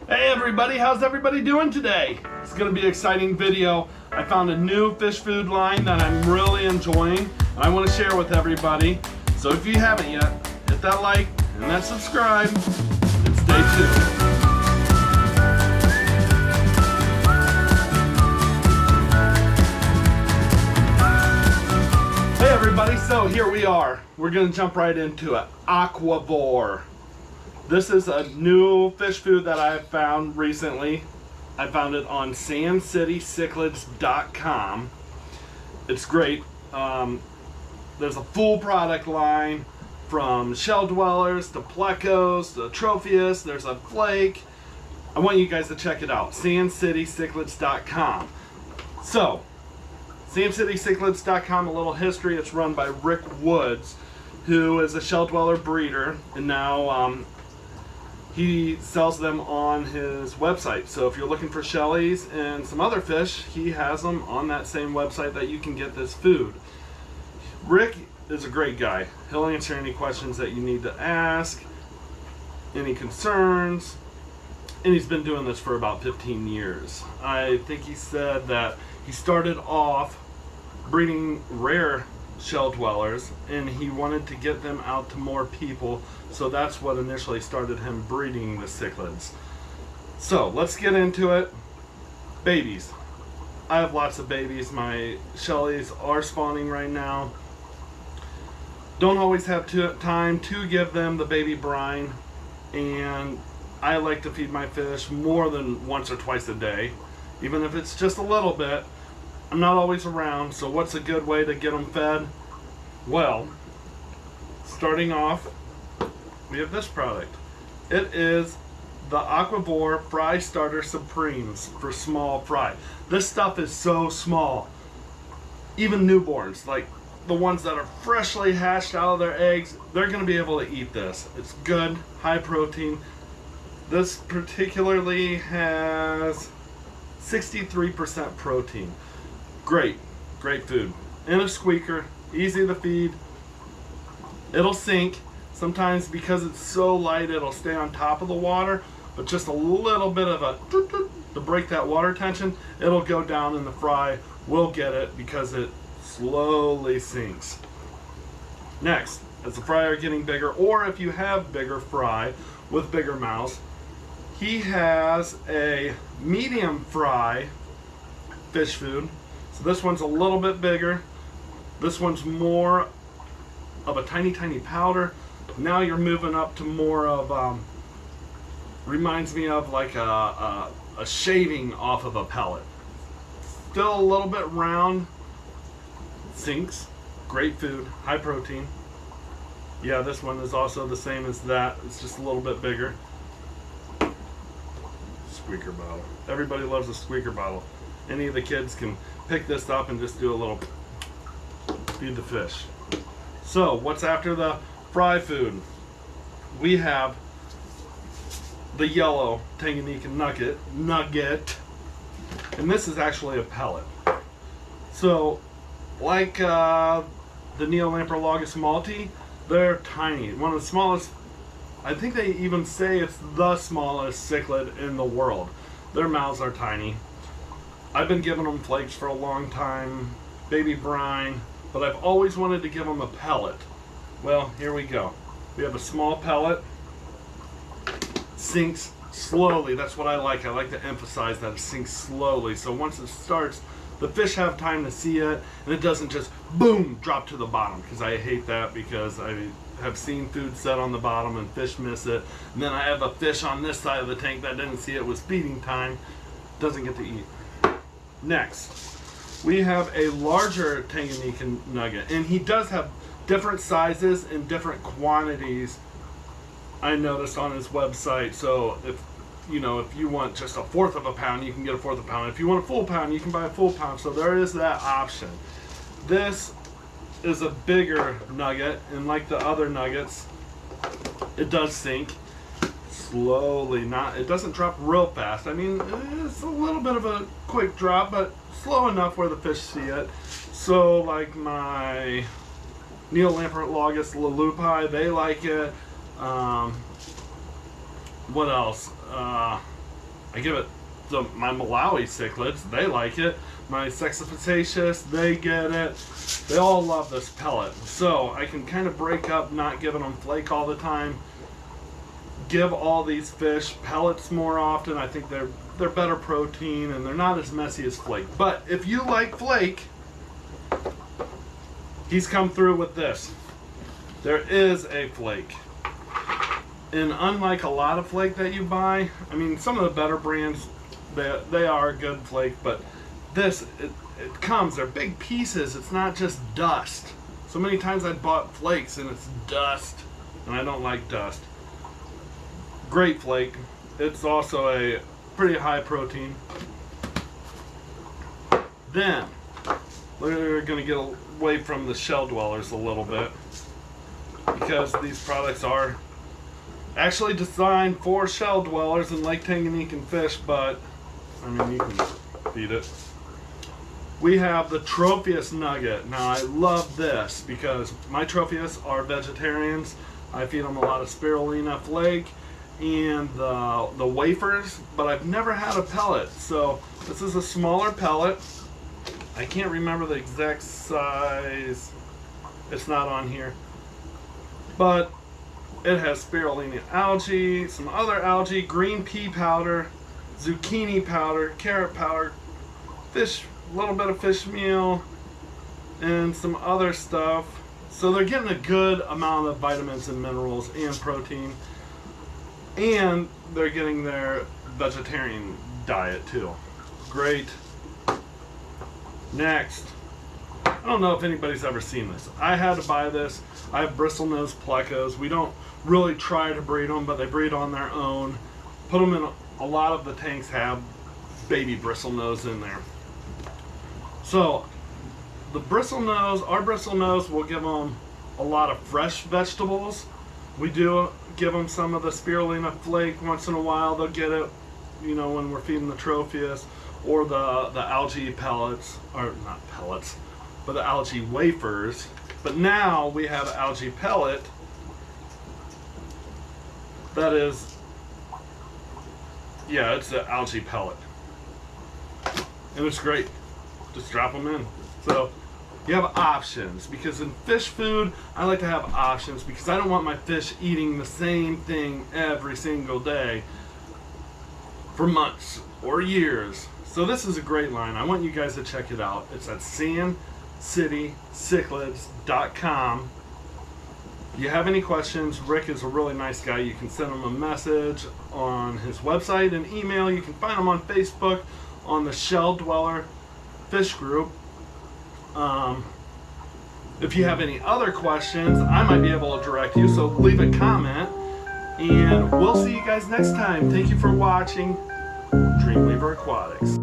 Hey everybody, how's everybody doing today? It's going to be an exciting video. I found a new fish food line that I'm really enjoying and I want to share with everybody. So if you haven't yet, hit that like and that subscribe and stay tuned. Hey everybody, so here we are. We're going to jump right into it. Aquavore. This is a new fish food that I found recently. I found it on sandcitycichlids.com. It's great. There's a full product line from Shell Dwellers to plecos to tropheus. There's a Flake. I want you guys to check it out. sandcitycichlids.com. So, sandcitycichlids.com, a little history. It's run by Rick Woods, who is a Shell Dweller breeder, and now he sells them on his website. So if you're looking for shellies and some other fish, he has them on that same website that you can get this food. Rick is a great guy. He'll answer any questions that you need to ask, any concerns, and he's been doing this for about 15 years. I think he said that he started off breeding rare shell dwellers and he wanted to get them out to more people, so that's what initially started him breeding the cichlids. So let's get into it. Babies. I have lots of babies. My shellies are spawning right now. Don't always have time to give them the baby brine, and I like to feed my fish more than once or twice a day, even if it's just a little bit. I'm not always around, so what's a good way to get them fed? Well, starting off, we have this product. It is the Aquavore Fry Starter Supremes for small fry. This stuff is so small. Even newborns, like the ones that are freshly hatched out of their eggs, they're going to be able to eat this. It's good, high protein. This particularly has 63% protein. Great food. In a squeaker, easy to feed. It'll sink. Sometimes because it's so light, it'll stay on top of the water, but just a little bit of a to break that water tension, it'll go down in the fry. We'll get it because it slowly sinks. Next, as the fry are getting bigger, or if you have bigger fry with bigger mouths, he has a medium fry fish food. So this one's a little bit bigger. This one's more of a tiny powder. Now you're moving up to more of, reminds me of like a shaving off of a pellet. Still a little bit round, sinks, great food, high protein. Yeah, this one is also the same as that. It's just a little bit bigger. Squeaker bottle. Everybody loves a squeaker bottle. Any of the kids can pick this up and just do a little feed the fish. So what's after the fry food? We have the yellow Tanganyika Nugget, and this is actually a pellet. So like the Neolamprologus malti, they're tiny. One of the smallest, I think they even say it's the smallest cichlid in the world. Their mouths are tiny. I've been giving them flakes for a long time, baby brine, but I've always wanted to give them a pellet. Well, here we go. We have a small pellet. Sinks slowly. That's what I like. I like to emphasize that it sinks slowly. So once it starts, the fish have time to see it, and it doesn't just boom drop to the bottom, because I hate that, because I have seen food set on the bottom and fish miss it, and then I have a fish on this side of the tank that didn't see it was feeding time, doesn't get to eat. Next, we have a larger Tanganyika nugget, and he does have different sizes and different quantities, I noticed on his website. So if you want just a fourth of a pound, you can get a fourth of a pound. If you want a full pound, you can buy a full pound. So there is that option. This is a bigger nugget, and like the other nuggets, it does sink slowly. It doesn't drop real fast. I mean, it's a little bit of a quick drop, but slow enough where the fish see it. So like my Neolamprologus they like it. What else? I give it to my Malawi cichlids. They like it. My Sexaphasaceus, they get it. They all love this pellet. So I can kind of break up not giving them flake all the time. Give all these fish pellets more often. I think they're better protein and they're not as messy as flake. But if you like flake, he's come through with this. There is a flake. And unlike a lot of flake that you buy, I mean, some of the better brands, they are good flake, but this, it comes, they're big pieces. It's not just dust. So many times I bought flakes and it's dust, and I don't like dust. Great flake. It's also a pretty high protein. Then we're going to get away from the shell dwellers a little bit, because these products are actually designed for shell dwellers and Lake Tanganyika fish, but I mean, you can feed it. We have the tropheus nugget. Now I love this because my tropheus are vegetarians. I feed them a lot of spirulina flake and the wafers, but I've never had a pellet. So this is a smaller pellet. I can't remember the exact size. It's not on here. But it has spirulina algae, some other algae, green pea powder, zucchini powder, carrot powder, fish, a little bit of fish meal, and some other stuff. So they're getting a good amount of vitamins and minerals and protein. And they're getting their vegetarian diet too. Great. Next. I don't know if anybody's ever seen this. I had to buy this. I have bristlenose plecos. We don't really try to breed them, but they breed on their own. Put them in, a lot of the tanks have baby bristlenose in there. So the bristlenose, our bristlenose will give them a lot of fresh vegetables. We do give them some of the spirulina flake once in a while. They'll get it, you know, when we're feeding the tropheus, or the algae pellets, or not pellets, but the algae wafers. But now we have algae pellet that is, yeah, it's an algae pellet. And it's great. Just drop them in. So you have options, because in fish food, I like to have options because I don't want my fish eating the same thing every single day for months or years. So this is a great line. I want you guys to check it out. It's at sandcitycichlids.com. If you have any questions, Rick is a really nice guy. You can send him a message on his website and email. You can find him on Facebook on the Shell Dweller Fish Group. If you have any other questions, I might be able to direct you, so leave a comment. And we'll see you guys next time. Thank you for watching Dreamweaver Aquatics.